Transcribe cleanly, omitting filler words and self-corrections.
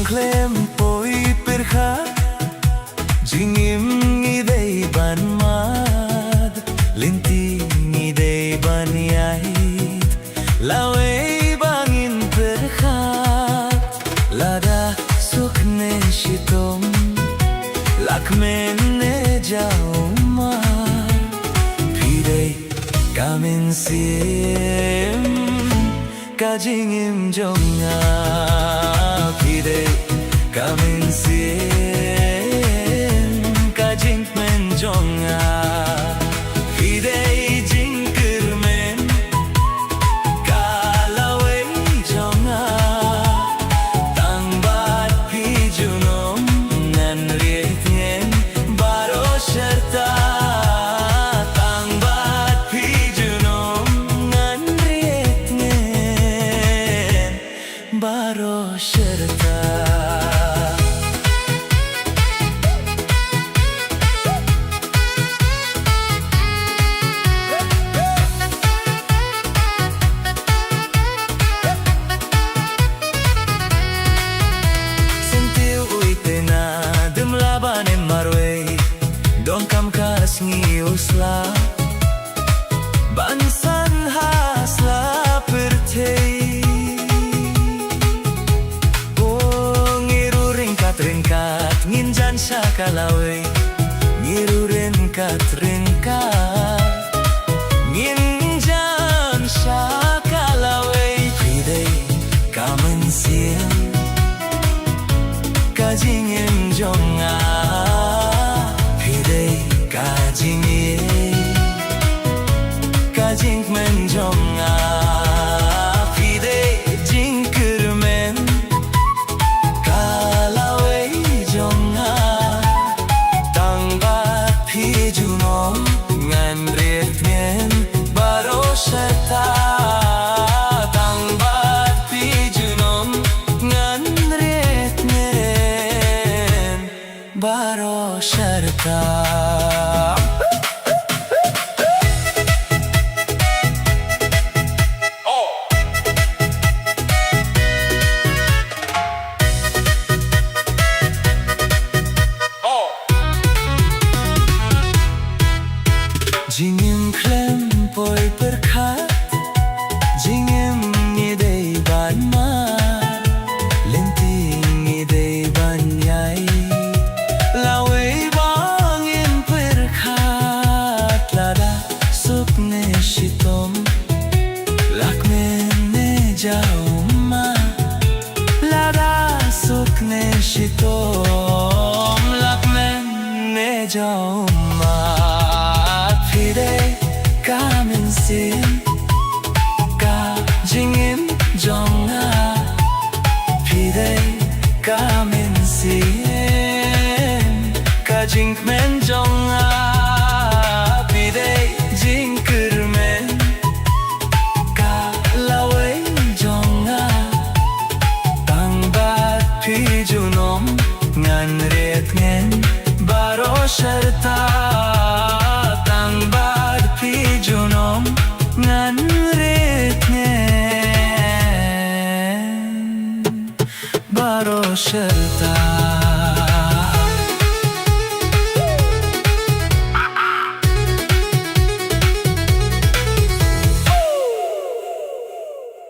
klempoi perhat jingim ngidei ban mad linting ngidei ban yait lawei bangin perhat lada sukne shitom lakmene jauma pidei kamin sim kajingim jonga pidei kamin sim kajing men jonga pidei jingkermen kalawei jonga tangbat pijunom nan rietnyen baro serta tangbat pijunom nan rietnyen baro serta Usla bansan hasla pertei oh ngiru ringkat nginjan sakalawe ngiru ringkat nginjan sakalawe pidei kamen siem kajingin jonga kajing menjonga pidei jingkermen kalawei jonga tangbat pijunom ngan rietnyen baro serta tangbat pijunom ngan rietnyen baro serta jingim klempoi perkat jingim ngidei ban mad linting ngidei ban yai lawei bangin perkat lada sukne shitom lakmene jauma lada sukne shitom lakmene jauma pidei kamin sim kajingim jonga pidei kamin sim kajing men jonga pidei jingkermen kalawei jonga tangbat pijunom ngan rietnyen baro serta tangbat pijunom ngan rietnyen baro serta